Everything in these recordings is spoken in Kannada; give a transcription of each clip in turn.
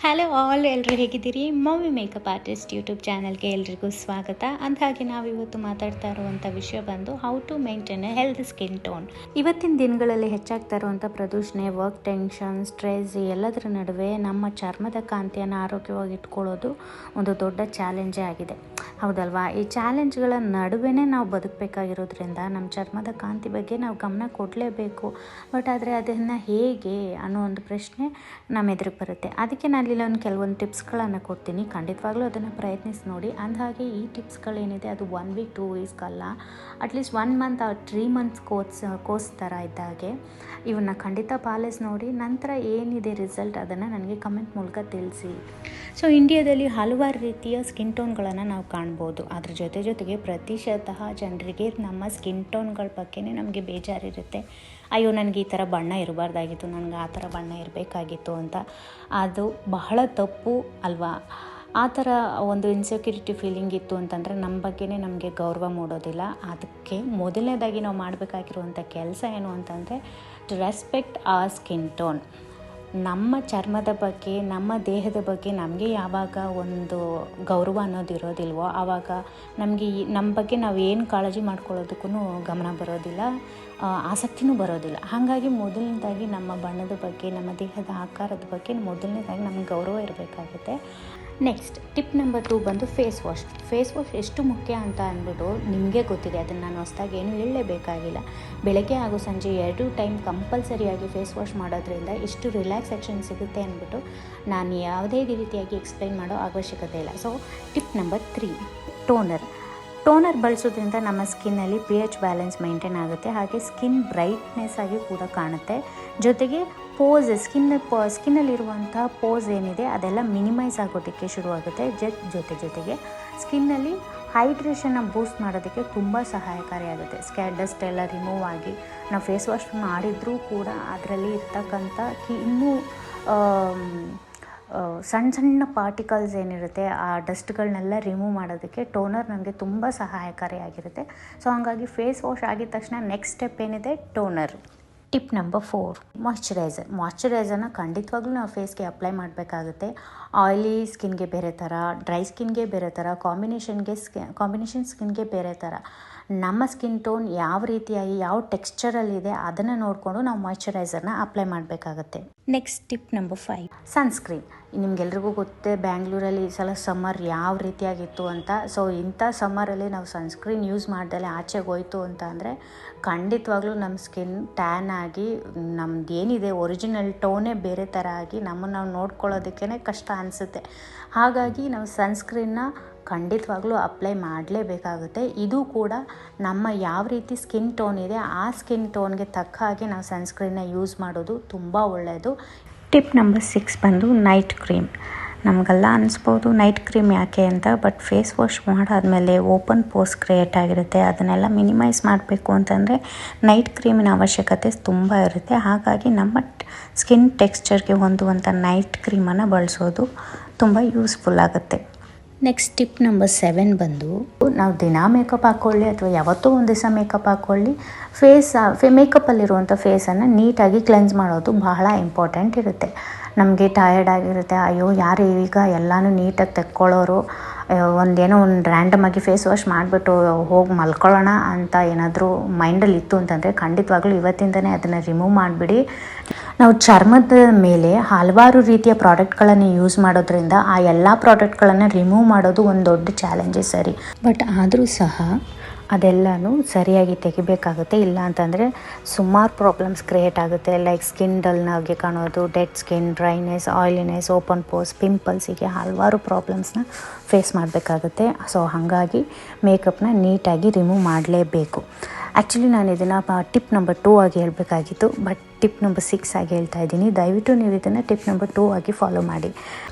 ಹಲೋ ಆಲ್, ಎಲ್ಲರೂ ಹೇಗಿದ್ದೀರಿ? ಮಮ್ಮಿ ಮೇಕಪ್ ಆರ್ಟಿಸ್ಟ್ ಯೂಟ್ಯೂಬ್ ಚಾನಲ್ಗೆ ಎಲ್ರಿಗೂ ಸ್ವಾಗತ. ಅಂದಹಾಗೆ ನಾವಿವತ್ತು ಮಾತಾಡ್ತಾ ಇರುವಂಥ ವಿಷಯ ಬಂದು how to maintain a health skin tone. ಇವತ್ತಿನ ದಿನಗಳಲ್ಲಿ ಹೆಚ್ಚಾಗ್ತಾ ಇರುವಂಥ ಪ್ರದೂಷಣೆ, ವರ್ಕ್ ಟೆನ್ಷನ್, ಸ್ಟ್ರೆಸ್ ಎಲ್ಲದರ ನಡುವೆ ನಮ್ಮ ಚರ್ಮದ ಕಾಂತಿಯನ್ನು ಆರೋಗ್ಯವಾಗಿ ಇಟ್ಕೊಳ್ಳೋದು ಒಂದು ದೊಡ್ಡ ಚಾಲೆಂಜೇ ಆಗಿದೆ, ಹೌದಲ್ವಾ? ಈ ಚಾಲೆಂಜ್ಗಳ ನಡುವೆ ನಾವು ಬದುಕಬೇಕಾಗಿರೋದ್ರಿಂದ ನಮ್ಮ ಚರ್ಮದ ಕಾಂತಿ ಬಗ್ಗೆ ನಾವು ಗಮನ ಕೊಡಲೇಬೇಕು. ಬಟ್ ಆದರೆ ಅದನ್ನು ಹೇಗೆ ಅನ್ನೋ ಒಂದು ಪ್ರಶ್ನೆ ನಮ್ಮ ಎದುರಿಗೆ ಬರುತ್ತೆ. ಅದಕ್ಕೆ ನಾನು ಒಂದು ಕೆಲವೊಂದು ಟಿಪ್ಸ್ಗಳನ್ನು ಕೊಡ್ತೀನಿ, ಖಂಡಿತವಾಗ್ಲೂ ಅದನ್ನು ಪ್ರಯತ್ನಿಸಿ ನೋಡಿ. ಅಂದಹಾಗೆ ಈ ಟಿಪ್ಸ್ಗಳೇನಿದೆ ಅದು 1 ವೀಕ್ 2 ವೀಕ್ಸ್ಗಲ್ಲ, ಅಟ್ಲೀಸ್ಟ್ 1 ಮಂತ್ 3 ಮಂತ್ಸ್ ಕೋರ್ಸ್ ಥರ ಇದ್ದಾಗೆ ಇವನ್ನ ಖಂಡಿತ ಪಾಲಿಸಿ ನೋಡಿ. ನಂತರ ಏನಿದೆ ರಿಸಲ್ಟ್ ಅದನ್ನು ನನಗೆ ಕಮೆಂಟ್ ಮೂಲಕ ತಿಳಿಸಿ. ಸೊ ಇಂಡಿಯಾದಲ್ಲಿ ಹಲವಾರು ರೀತಿಯ ಸ್ಕಿನ್ ಟೋನ್ಗಳನ್ನು ನಾವು ಕಾಣ್ಬೋದು. ಅದ್ರ ಜೊತೆಗೆ ಪ್ರತಿಶತಃ ಜನರಿಗೆ ನಮ್ಮ ಸ್ಕಿನ್ ಟೋನ್ಗಳ ಬಗ್ಗೆನೇ ನಮಗೆ ಬೇಜಾರಿರುತ್ತೆ. ಅಯ್ಯೋ, ನನಗೆ ಈ ಥರ ಬಣ್ಣ ಇರಬಾರ್ದಾಗಿತ್ತು, ನನಗೆ ಆ ಥರ ಬಣ್ಣ ಇರಬೇಕಾಗಿತ್ತು ಅಂತ. ಅದು ಬಹಳ ತಪ್ಪು ಅಲ್ವಾ? ಆ ಥರ ಒಂದು ಇನ್ಸೆಕ್ಯೂರಿಟಿ ಫೀಲಿಂಗ್ ಇತ್ತು ಅಂತಂದರೆ ನಮ್ಮ ಬಗ್ಗೆನೇ ನಮಗೆ ಗೌರವ ಮೂಡೋದಿಲ್ಲ. ಅದಕ್ಕೆ ಮೊದಲನೇದಾಗಿ ನಾವು ಮಾಡಬೇಕಾಗಿರುವಂಥ ಕೆಲಸ ಏನು ಅಂತಂದರೆ to respect our skin tone. ನಮ್ಮ ಚರ್ಮದ ಬಗ್ಗೆ, ನಮ್ಮ ದೇಹದ ಬಗ್ಗೆ ನಮಗೆ ಯಾವಾಗ ಒಂದು ಗೌರವ ಅನ್ನೋದು ಇರೋದಿಲ್ವೋ ಆವಾಗ ನಮಗೆ ನಮ್ಮ ಬಗ್ಗೆ ನಾವು ಏನು ಕಾಳಜಿ ಮಾಡ್ಕೊಳ್ಳೋದಕ್ಕೂ ಗಮನ ಬರೋದಿಲ್ಲ, ಆಸಕ್ತಿನೂ ಬರೋದಿಲ್ಲ. ಹಾಗಾಗಿ ಮೊದಲನೇದಾಗಿ ನಮ್ಮ ಬಣ್ಣದ ಬಗ್ಗೆ, ನಮ್ಮ ದೇಹದ ಆಕಾರದ ಬಗ್ಗೆ ಮೊದಲನೇದಾಗಿ ನಮಗೆ ಗೌರವ ಇರಬೇಕಾಗುತ್ತೆ. ನೆಕ್ಸ್ಟ್ ಟಿಪ್ ನಂಬರ್ 2 ಬಂದು ಫೇಸ್ ವಾಶ್ ಎಷ್ಟು ಮುಖ್ಯ ಅಂತ ಅಂದ್ಬಿಟ್ಟು ನಿಮಗೆ ಗೊತ್ತಿದೆ, ಅದನ್ನು ನಾನು ಹೊಸದಾಗಿ ಏನು ಹೇಳಲೇಬೇಕಾಗಿಲ್ಲ. ಬೆಳಗ್ಗೆ ಹಾಗೂ ಸಂಜೆ 2 ಟೈಮ್ ಕಂಪಲ್ಸರಿಯಾಗಿ ಫೇಸ್ ವಾಶ್ ಮಾಡೋದ್ರಿಂದ ಎಷ್ಟು ರಿಲ್ಯಾಕ್ಸೇಷನ್ ಸಿಗುತ್ತೆ ಅಂದ್ಬಿಟ್ಟು ನಾನು ಯಾವುದೇ ರೀತಿಯಾಗಿ ಎಕ್ಸ್ಪ್ಲೈನ್ ಮಾಡೋ ಅವಶ್ಯಕತೆ ಇಲ್ಲ. ಸೊ ಟಿಪ್ ನಂಬರ್ 3, ಟೋನರ್ ಬಳಸೋದ್ರಿಂದ ನಮ್ಮ ಸ್ಕಿನ್ನಲ್ಲಿ pH ಬ್ಯಾಲೆನ್ಸ್ ಮೇಂಟೈನ್ ಆಗುತ್ತೆ, ಹಾಗೆ ಸ್ಕಿನ್ ಬ್ರೈಟ್ನೆಸ್ ಆಗಿ ಕೂಡ ಕಾಣುತ್ತೆ. ಜೊತೆಗೆ ಸ್ಕಿನ್ನಲ್ಲಿರುವಂಥ ಪೋಸ್ ಏನಿದೆ ಅದೆಲ್ಲ ಮಿನಿಮೈಸ್ ಆಗೋದಕ್ಕೆ ಶುರುವಾಗುತ್ತೆ. ಜೊತೆಗೆ ಸ್ಕಿನ್ನಲ್ಲಿ ಹೈಡ್ರೇಷನ್ನ ಬೂಸ್ಟ್ ಮಾಡೋದಕ್ಕೆ ತುಂಬ ಸಹಾಯಕಾರಿಯಾಗುತ್ತೆ. ಡಸ್ಟ್ ಎಲ್ಲ ರಿಮೂವ್ ಆಗಿ ನಾವು ಫೇಸ್ ವಾಶ್ ಮಾಡಿದ್ರೂ ಕೂಡ ಅದರಲ್ಲಿ ಇರ್ತಕ್ಕಂಥ ಇನ್ನೂ ಸಣ್ಣ ಪಾರ್ಟಿಕಲ್ಸ್ ಏನಿರುತ್ತೆ ಆ ಡಸ್ಟ್ಗಳನ್ನೆಲ್ಲ ರಿಮೂವ್ ಮಾಡೋದಕ್ಕೆ ಟೋನರ್ ನಮಗೆ ತುಂಬ ಸಹಾಯಕಾರಿಯಾಗಿರುತ್ತೆ. ಸೊ ಹಾಗಾಗಿ ಫೇಸ್ ವಾಶ್ ಆಗಿದ ತಕ್ಷಣ ನೆಕ್ಸ್ಟ್ ಸ್ಟೆಪ್ ಏನಿದೆ, ಟೋನರ್. ಟಿಪ್ ನಂಬರ್ 4, ಮಾಯ್ಶ್ಚರೈಸರ್ನ ಖಂಡಿತವಾಗ್ಲೂ ನಾವು ಫೇಸ್ಗೆ ಅಪ್ಲೈ ಮಾಡಬೇಕಾಗುತ್ತೆ. ಆಯಿಲಿ ಸ್ಕಿನ್ಗೆ ಬೇರೆ ಥರ, ಡ್ರೈ ಸ್ಕಿನ್ಗೆ ಬೇರೆ ಥರ, ಕಾಂಬಿನೇಷನ್ ಸ್ಕಿನ್ಗೆ ಬೇರೆ ಥರ. ನಮ್ಮ ಸ್ಕಿನ್ ಟೋನ್ ಯಾವ ರೀತಿಯಾಗಿ ಯಾವ ಟೆಕ್ಸ್ಚರಲ್ಲಿದೆ ಅದನ್ನು ನೋಡಿಕೊಂಡು ನಾವು ಮಾಯ್ಶ್ಚರೈಸರ್ನ ಅಪ್ಲೈ ಮಾಡಬೇಕಾಗತ್ತೆ. Next tip number 5, sunscreen. ನಿಮಗೆಲ್ರಿಗೂ ಗೊತ್ತೇ ಬ್ಯಾಂಗ್ಳೂರಲ್ಲಿ ಈ ಸಲ ಸಮ್ಮರ್ ಯಾವ ರೀತಿಯಾಗಿತ್ತು ಅಂತ. ಸೊ ಇಂಥ ಸಮ್ಮರಲ್ಲಿ ನಾವು ಸನ್ಸ್ಕ್ರೀನ್ ಯೂಸ್ ಮಾಡ್ದಲೇ ಆಚೆಗೆ ಹೋಯ್ತು ಅಂತ ಅಂದರೆ ಖಂಡಿತವಾಗ್ಲೂ ನಮ್ಮ ಸ್ಕಿನ್ ಟ್ಯಾನ್ ಆಗಿ ನಮ್ದು ಏನಿದೆ ಒರಿಜಿನಲ್ ಟೋನೇ ಬೇರೆ ಥರ ಆಗಿ ನಮ್ಮನ್ನು ನಾವು ನೋಡ್ಕೊಳ್ಳೋದಕ್ಕೇ ಕಷ್ಟ ಅನಿಸುತ್ತೆ. ಹಾಗಾಗಿ ನಾವು ಸನ್ಸ್ಕ್ರೀನ್ನ ಖಂಡಿತವಾಗ್ಲೂ ಅಪ್ಲೈ ಮಾಡಲೇಬೇಕಾಗುತ್ತೆ. ಇದು ಕೂಡ ನಮ್ಮ ಯಾವ ರೀತಿ ಸ್ಕಿನ್ ಟೋನ್ ಇದೆ ಆ ಸ್ಕಿನ್ ಟೋನ್ಗೆ ತಕ್ಕ ಹಾಗೆ ನಾವು ಸನ್ಸ್ಕ್ರೀನ್ನ ಯೂಸ್ ಮಾಡೋದು ತುಂಬ ಒಳ್ಳೆಯದು. ಟಿಪ್ ನಂಬರ್ 6 ಬಂದು ನೈಟ್ ಕ್ರೀಮ್. ನಮಗೆಲ್ಲ ಅನಿಸ್ಬೋದು ನೈಟ್ ಕ್ರೀಮ್ ಯಾಕೆ ಅಂತ, ಬಟ್ ಫೇಸ್ ವಾಶ್ ಮಾಡಾದಮೇಲೆ ಓಪನ್ ಪೋರ್ಸ್ ಕ್ರಿಯೇಟ್ ಆಗಿರುತ್ತೆ. ಅದನ್ನೆಲ್ಲ ಮಿನಿಮೈಸ್ ಮಾಡಬೇಕು ಅಂತಂದರೆ ನೈಟ್ ಕ್ರೀಮಿನ ಅವಶ್ಯಕತೆ ತುಂಬ ಇರುತ್ತೆ. ಹಾಗಾಗಿ ನಮ್ಮ ಸ್ಕಿನ್ ಟೆಕ್ಸ್ಚರ್ಗೆ ಹೊಂದುವಂಥ ನೈಟ್ ಕ್ರೀಮನ್ನು ಬಳಸೋದು ತುಂಬ ಯೂಸ್ಫುಲ್ ಆಗುತ್ತೆ. ನೆಕ್ಸ್ಟ್ ಟಿಪ್ ನಂಬರ್ 7 ಬಂದು ನಾವು ದಿನ ಮೇಕಪ್ ಹಾಕ್ಕೊಳ್ಳಿ ಅಥವಾ ಯಾವತ್ತೋ ಒಂದು ದಿವಸ ಮೇಕಪ್ ಹಾಕ್ಕೊಳ್ಳಿ, ಮೇಕಪ್ಪಲ್ಲಿರುವಂಥ ಫೇಸನ್ನು ನೀಟಾಗಿ ಕ್ಲೆನ್ಸ್ ಮಾಡೋದು ಬಹಳ ಇಂಪಾರ್ಟೆಂಟ್ ಇರುತ್ತೆ. ನಮಗೆ ಟಯರ್ಡ್ ಆಗಿರುತ್ತೆ, ಅಯ್ಯೋ ಯಾರು ಈಗ ಎಲ್ಲನೂ ನೀಟಾಗಿ ತೆಕ್ಕೊಳ್ಳೋರು, ಒಂದು ರ್ಯಾಂಡಮ್ ಆಗಿ ಫೇಸ್ ವಾಶ್ ಮಾಡಿಬಿಟ್ಟು ಹೋಗಿ ಮಲ್ಕೊಳ್ಳೋಣ ಅಂತ ಏನಾದರೂ ಮೈಂಡಲ್ಲಿ ಇತ್ತು ಅಂತಂದರೆ ಖಂಡಿತವಾಗ್ಲೂ ಇವತ್ತಿಂದನೇ ಅದನ್ನು ರಿಮೂವ್ ಮಾಡಿಬಿಡಿ. ನಾವು ಚರ್ಮದ ಮೇಲೆ ಹಲವಾರು ರೀತಿಯ ಪ್ರಾಡಕ್ಟ್ಗಳನ್ನು ಯೂಸ್ ಮಾಡೋದ್ರಿಂದ ಆ ಎಲ್ಲ ಪ್ರಾಡಕ್ಟ್ಗಳನ್ನು ರಿಮೂವ್ ಮಾಡೋದು ಒಂದು ದೊಡ್ಡ ಚಾಲೆಂಜೇ ಸರಿ. ಬಟ್ ಆದರೂ ಸಹ ಅದೆಲ್ಲನೂ ಸರಿಯಾಗಿ ತೆಗಿಬೇಕಾಗುತ್ತೆ. ಇಲ್ಲ ಅಂತಂದರೆ ಸುಮಾರು ಪ್ರಾಬ್ಲಮ್ಸ್ ಕ್ರಿಯೇಟ್ ಆಗುತ್ತೆ. ಲೈಕ್ ಸ್ಕಿನ್ ಡಲ್ನಾಗೆ ಕಾಣೋದು, dead skin, dryness, oiliness, open pores, pimples, ಹೀಗೆ ಹಲವಾರು ಪ್ರಾಬ್ಲಮ್ಸ್ನ ಫೇಸ್ ಮಾಡಬೇಕಾಗುತ್ತೆ. ಸೊ ಹಾಗಾಗಿ ಮೇಕಪ್ನ ನೀಟಾಗಿ ರಿಮೂವ್ ಮಾಡಲೇಬೇಕು. ಆ್ಯಕ್ಚುಲಿ ನಾನು ಇದನ್ನು ಟಿಪ್ ನಂಬರ್ 2 ಆಗಿ ಹೇಳಬೇಕಾಗಿತ್ತು, ಬಟ್ ಟಿಪ್ ನಂಬರ್ 6 ಆಗಿ ಹೇಳ್ತಾ ಇದ್ದೀನಿ. ದಯವಿಟ್ಟು ನೀವು ಇದನ್ನು ಟಿಪ್ ನಂಬರ್ 2 ಆಗಿ ಫಾಲೋ ಮಾಡಿ.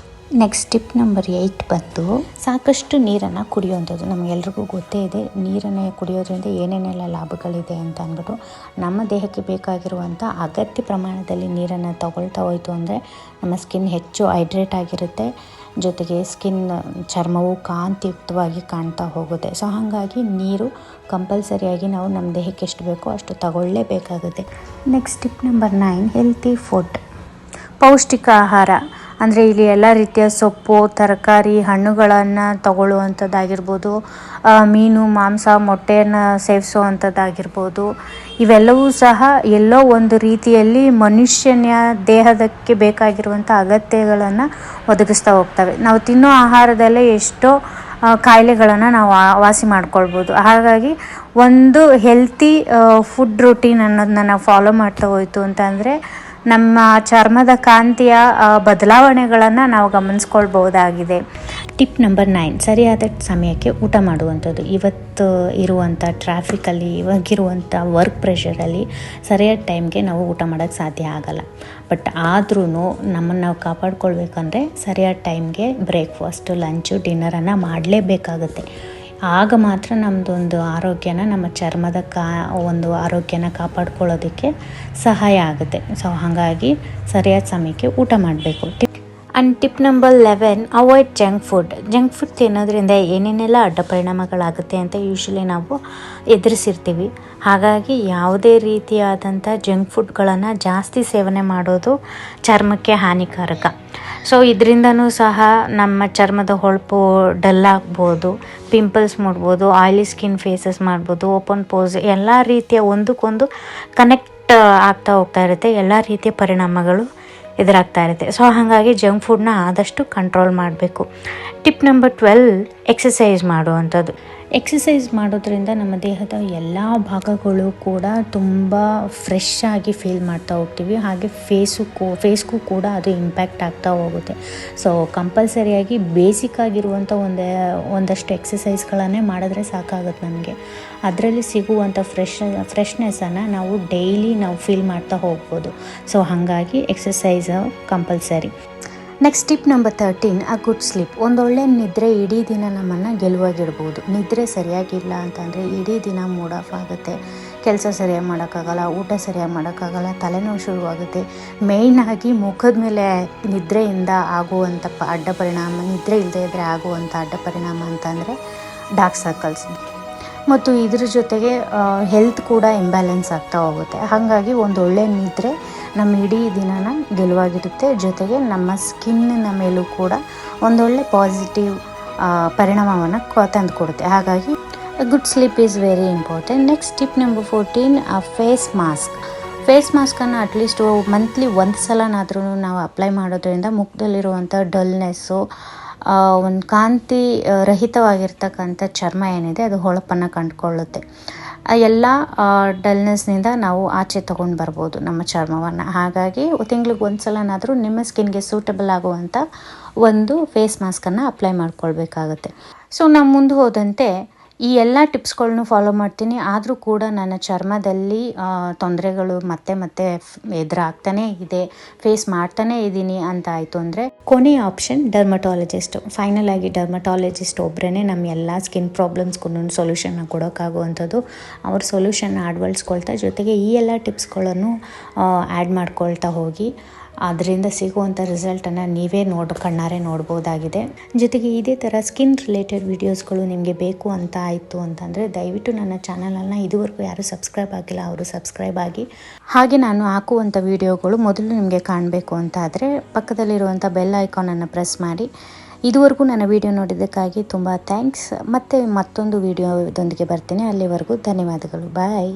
ನೆಕ್ಸ್ಟ್ ಟಿಪ್ ನಂಬರ್ 8 ಬಂದು ಸಾಕಷ್ಟು ನೀರನ್ನು ಕುಡಿಯುವಂಥದ್ದು. ನಮಗೆಲ್ರಿಗೂ ಗೊತ್ತೇ ಇದೆ ನೀರನ್ನು ಕುಡಿಯೋದ್ರಿಂದ ಏನೇನೆಲ್ಲ ಲಾಭಗಳಿದೆ ಅಂತ ಅಂದ್ಬಿಟ್ಟು. ನಮ್ಮ ದೇಹಕ್ಕೆ ಬೇಕಾಗಿರುವಂಥ ಅಗತ್ಯ ಪ್ರಮಾಣದಲ್ಲಿ ನೀರನ್ನು ತಗೊಳ್ತಾ ಹೋಯಿತು ಅಂದರೆ ನಮ್ಮ ಸ್ಕಿನ್ ಹೆಚ್ಚು ಹೈಡ್ರೇಟ್ ಆಗಿರುತ್ತೆ. ಜೊತೆಗೆ ಚರ್ಮವು ಕಾಂತಿಯುಕ್ತವಾಗಿ ಕಾಣ್ತಾ ಹೋಗುತ್ತೆ. ಸೊ ಹಾಗಾಗಿ ನೀರು ಕಂಪಲ್ಸರಿಯಾಗಿ ನಾವು ನಮ್ಮ ದೇಹಕ್ಕೆ ಎಷ್ಟು ಬೇಕೋ ಅಷ್ಟು ತಗೊಳ್ಳೇಬೇಕಾಗುತ್ತೆ. Next tip number 9, healthy food. ಪೌಷ್ಟಿಕ ಆಹಾರ ಅಂದರೆ ಇಲ್ಲಿ ಎಲ್ಲ ರೀತಿಯ ಸೊಪ್ಪು, ತರಕಾರಿ, ಹಣ್ಣುಗಳನ್ನು ತಗೊಳ್ಳುವಂಥದ್ದಾಗಿರ್ಬೋದು, ಮೀನು, ಮಾಂಸ, ಮೊಟ್ಟೆಯನ್ನು ಸೇವಿಸುವಂಥದ್ದಾಗಿರ್ಬೋದು, ಇವೆಲ್ಲವೂ ಸಹ ಎಲ್ಲೋ ಒಂದು ರೀತಿಯಲ್ಲಿ ಮನುಷ್ಯನ ದೇಹದಕ್ಕೆ ಬೇಕಾಗಿರುವಂಥ ಅಗತ್ಯಗಳನ್ನು ಒದಗಿಸ್ತಾ ಹೋಗ್ತವೆ. ನಾವು ತಿನ್ನೋ ಆಹಾರದಲ್ಲೇ ಎಷ್ಟೋ ಕಾಯಿಲೆಗಳನ್ನು ನಾವು ವಾಸಿ ಮಾಡ್ಕೊಳ್ಬೋದು. ಹಾಗಾಗಿ ಒಂದು ಹೆಲ್ತಿ ಫುಡ್ ರೂಟೀನ್ ಅನ್ನೋದನ್ನ ನಾವು ಫಾಲೋ ಮಾಡ್ತಾ ಹೋಯ್ತು ಅಂತಂದರೆ ನಮ್ಮ ಚರ್ಮದ ಕಾಂತಿಯ ಬದಲಾವಣೆಗಳನ್ನು ನಾವು ಗಮನಿಸ್ಕೊಳ್ಬಹುದಾಗಿದೆ. ಟಿಪ್ ನಂಬರ್ 9, ಸರಿಯಾದ ಸಮಯಕ್ಕೆ ಊಟ ಮಾಡುವಂಥದ್ದು. ಇವತ್ತು ಇರುವಂಥ ಟ್ರಾಫಿಕಲ್ಲಿ, ಇವಾಗಿರುವಂಥ ವರ್ಕ್ ಪ್ರೆಷರಲ್ಲಿ ಸರಿಯಾದ ಟೈಮ್ಗೆ ನಾವು ಊಟ ಮಾಡೋಕ್ಕೆ ಸಾಧ್ಯ ಆಗಲ್ಲ. ಬಟ್ ಆದ್ರೂ ನಮ್ಮನ್ನು ನಾವು ಕಾಪಾಡ್ಕೊಳ್ಬೇಕಂದ್ರೆ ಸರಿಯಾದ ಟೈಮ್ಗೆ ಬ್ರೇಕ್ಫಾಸ್ಟು, ಲಂಚು, ಡಿನ್ನರನ್ನು ಮಾಡಲೇಬೇಕಾಗುತ್ತೆ. ಆಗ ಮಾತ್ರ ನಮ್ಮದೊಂದು ಆರೋಗ್ಯನ, ನಮ್ಮ ಚರ್ಮದ ಒಂದು ಆರೋಗ್ಯನ ಕಾಪಾಡ್ಕೊಳ್ಳೋದಕ್ಕೆ ಸಹಾಯ ಆಗುತ್ತೆ. ಸೊ ಹಾಗಾಗಿ ಸರಿಯಾದ ಸಮಯಕ್ಕೆ ಊಟ ಮಾಡಬೇಕು. And tip number 11, avoid junk food. Junk food ತಿನ್ನೋದ್ರಿಂದ ಏನೇನೆಲ್ಲ ಅಡ್ಡ ಪರಿಣಾಮಗಳಾಗುತ್ತೆ ಅಂತ ಯೂಶ್ವಲಿ ನಾವು ಎದುರಿಸಿರ್ತೀವಿ. ಹಾಗಾಗಿ ಯಾವುದೇ ರೀತಿಯಾದಂಥ ಜಂಕ್ ಫುಡ್ಗಳನ್ನು ಜಾಸ್ತಿ ಸೇವನೆ ಮಾಡೋದು ಚರ್ಮಕ್ಕೆ ಹಾನಿಕಾರಕ. ಸೊ ಇದರಿಂದನೂ ಸಹ ನಮ್ಮ ಚರ್ಮದ ಹೊಳಪು ಡಲ್ ಆಗ್ಬೋದು, ಪಿಂಪಲ್ಸ್ ಮೂಡ್ಬೋದು, ಆಯಿಲಿ ಸ್ಕಿನ್ ಫೇಸಸ್ ಮಾಡ್ಬೋದು, ಓಪನ್ ಪೋಸ್, ಎಲ್ಲ ರೀತಿಯ ಒಂದಕ್ಕೊಂದು ಕನೆಕ್ಟ್ ಆಗ್ತಾ ಹೋಗ್ತಾ ಇರುತ್ತೆ. ಎಲ್ಲ ರೀತಿಯ ಪರಿಣಾಮಗಳು ಎದುರಾಗ್ತಾ ಇರುತ್ತೆ. ಸೊ ಹಾಗಾಗಿ ಜಂಕ್ ಫುಡ್ನ ಆದಷ್ಟು ಕಂಟ್ರೋಲ್ ಮಾಡಬೇಕು. ಟಿಪ್ ನಂಬರ್ 12, ಎಕ್ಸಸೈಸ್ ಮಾಡುವಂಥದ್ದು. ಎಕ್ಸಸೈಸ್ ಮಾಡೋದ್ರಿಂದ ನಮ್ಮ ದೇಹದ ಎಲ್ಲ ಭಾಗಗಳು ಕೂಡ ತುಂಬ ಫ್ರೆಶ್ ಆಗಿ ಫೀಲ್ ಮಾಡ್ತಾ ಹೋಗ್ತೀವಿ. ಹಾಗೆ ಫೇಸ್ಗೂ ಕೂಡ ಅದು ಇಂಪ್ಯಾಕ್ಟ್ ಆಗ್ತಾ ಹೋಗುತ್ತೆ. ಸೊ ಕಂಪಲ್ಸರಿಯಾಗಿ ಬೇಸಿಕ್ ಆಗಿರುವಂಥ ಒಂದಷ್ಟು ಎಕ್ಸಸೈಸ್ಗಳನ್ನೇ ಮಾಡಿದ್ರೆ ಸಾಕಾಗುತ್ತೆ ನಮಗೆ. ಅದರಲ್ಲಿ ಸಿಗುವಂಥ ಫ್ರೆಶ್ನೆಸ್ಸನ್ನು ನಾವು ಡೈಲಿ ಫೀಲ್ ಮಾಡ್ತಾ ಹೋಗ್ಬೋದು. ಸೊ ಹಾಗಾಗಿ exercise compulsory. Next tip number 13, a good sleep. ಒಂದೊಳ್ಳೆ ನಿದ್ರೆ ಇಡೀ ದಿನ ನಮ್ಮನ್ನು ಗೆಲುವಾಗಿಡ್ಬೋದು. ನಿದ್ರೆ ಸರಿಯಾಗಿಲ್ಲ ಅಂತಂದರೆ ಇಡೀ ದಿನ ಮೂಡ್ ಆಫ್ ಆಗುತ್ತೆ, ಕೆಲಸ ಸರಿಯಾಗಿ ಮಾಡೋಕ್ಕಾಗಲ್ಲ, ಊಟ ಸರಿಯಾಗಿ ಮಾಡೋಕ್ಕಾಗಲ್ಲ, ತಲೆನೋವು ಶುರುವಾಗುತ್ತೆ. ಮೇಯ್ನಾಗಿ ಮುಖದ ಮೇಲೆ ನಿದ್ರೆಯಿಂದ ಆಗುವಂಥ ಅಡ್ಡ ಪರಿಣಾಮ, ನಿದ್ರೆ ಇಲ್ಲದೆ ಇದ್ದರೆ ಆಗುವಂಥ ಅಡ್ಡ ಪರಿಣಾಮ ಅಂತಂದರೆ ಡಾರ್ಕ್ ಸರ್ಕಲ್ಸ್. ಮತ್ತು ಇದ್ರ ಜೊತೆಗೆ ಹೆಲ್ತ್ ಕೂಡ ಇಂಬ್ಯಾಲೆನ್ಸ್ ಆಗ್ತಾ ಹೋಗುತ್ತೆ. ಹಾಗಾಗಿ ಒಂದೊಳ್ಳೆ ನಿದ್ರೆ ನಮ್ಮ ಇಡೀ ದಿನನ ಗೆಲುವಾಗಿರುತ್ತೆ. ಜೊತೆಗೆ ನಮ್ಮ ಸ್ಕಿನ್ನಿನ ಮೇಲೂ ಕೂಡ ಒಂದೊಳ್ಳೆ ಪಾಸಿಟಿವ್ ಪರಿಣಾಮವನ್ನು ತಂದು ಕೊಡುತ್ತೆ. ಹಾಗಾಗಿ good sleep is very important. Next tip number 14, face mask. Face ಮಾಸ್ಕನ್ನು ಅಟ್ಲೀಸ್ಟ್ ಮಂತ್ಲಿ ಒಂದು ಸಲನಾದ್ರೂ ನಾವು ಅಪ್ಲೈ ಮಾಡೋದ್ರಿಂದ ಮುಖದಲ್ಲಿರುವಂಥ ಡಲ್ನೆಸ್ಸು, ಒಂದು ಕಾಂತಿ ರಹಿತವಾಗಿರ್ತಕ್ಕಂಥ ಚರ್ಮ ಏನಿದೆ ಅದು ಹೊಳಪನ್ನು ಕಂಡುಕೊಳ್ಳುತ್ತೆ. ಎಲ್ಲ ಡಲ್ನೆಸ್ನಿಂದ ನಾವು ಆಚೆ ತೊಗೊಂಡು ಬರ್ಬೋದು ನಮ್ಮ ಚರ್ಮವನ್ನು. ಹಾಗಾಗಿ ತಿಂಗ್ಳಿಗೆ ಒಂದು ಸಲನಾದರೂ ನಿಮ್ಮ ಸ್ಕಿನ್ಗೆ ಸೂಟಬಲ್ ಆಗುವಂಥ ಒಂದು ಫೇಸ್ ಮಾಸ್ಕನ್ನು ಅಪ್ಲೈ ಮಾಡ್ಕೊಳ್ಬೇಕಾಗತ್ತೆ. ಸೊ ನಾವು ಮುಂದೆ ಹೋದಂತೆ ಈ ಎಲ್ಲ ಟಿಪ್ಸ್ಗಳನ್ನೂ ಫಾಲೋ ಮಾಡ್ತೀನಿ. ಆದರೂ ಕೂಡ ನನ್ನ ಚರ್ಮದಲ್ಲಿ ತೊಂದರೆಗಳು ಮತ್ತೆ ಎದುರಾಗ್ತಾನೇ ಇದೆ, ಫೇಸ್ ಮಾಡ್ತಾನೇ ಇದ್ದೀನಿ ಅಂತ ಆಯಿತು ಅಂದರೆ ಕೊನೆಯ ಆಪ್ಷನ್ ಡರ್ಮಟಾಲಜಿಸ್ಟ್. ಫೈನಲ್ ಆಗಿ ಡರ್ಮಟಾಲಜಿಸ್ಟ್ ಒಬ್ಬರೇ ನಮ್ಮ ಎಲ್ಲ ಸ್ಕಿನ್ ಪ್ರಾಬ್ಲಮ್ಸ್ಗೂ ಸೊಲ್ಯೂಷನ್ನ ಕೊಡೋಕ್ಕಾಗುವಂಥದ್ದು. ಅವ್ರ ಸೊಲ್ಯೂಷನ್ನ ಅಳವಡಿಸ್ಕೊಳ್ತಾ ಜೊತೆಗೆ ಈ ಎಲ್ಲ ಟಿಪ್ಸ್ಗಳನ್ನು ಆ್ಯಡ್ ಮಾಡ್ಕೊಳ್ತಾ ಹೋಗಿ ಅದರಿಂದ ಸಿಗುವಂಥ ರಿಸಲ್ಟನ್ನು ನೀವೇ ಕಣ್ಣಾರೆ ನೋಡ್ಬೋದಾಗಿದೆ. ಜೊತೆಗೆ ಇದೇ ಥರ ಸ್ಕಿನ್ ರಿಲೇಟೆಡ್ ವಿಡಿಯೋಸ್ಗಳು ನಿಮಗೆ ಬೇಕು ಅಂತ ಆಯಿತು ಅಂತಂದರೆ ದಯವಿಟ್ಟು ನನ್ನ ಚಾನಲನ್ನು ಇದುವರೆಗೂ ಯಾರು ಸಬ್ಸ್ಕ್ರೈಬ್ ಆಗಿಲ್ಲ ಅವರು ಸಬ್ಸ್ಕ್ರೈಬ್ ಆಗಿ. ಹಾಗೆ ನಾನು ಹಾಕುವಂಥ ವಿಡಿಯೋಗಳು ಮೊದಲು ನಿಮಗೆ ಕಾಣಬೇಕು ಅಂತ ಆದರೆ ಪಕ್ಕದಲ್ಲಿರುವಂಥ ಬೆಲ್ ಐಕಾನನ್ನು ಪ್ರೆಸ್ ಮಾಡಿ. ಇದುವರೆಗೂ ನನ್ನ ವಿಡಿಯೋ ನೋಡಿದ್ದಕ್ಕಾಗಿ ತುಂಬ ಥ್ಯಾಂಕ್ಸ್. ಮತ್ತೆ ಮತ್ತೊಂದು ವಿಡಿಯೋದೊಂದಿಗೆ ಬರ್ತೀನಿ. ಅಲ್ಲಿವರೆಗೂ ಧನ್ಯವಾದಗಳು. ಬಾಯ್.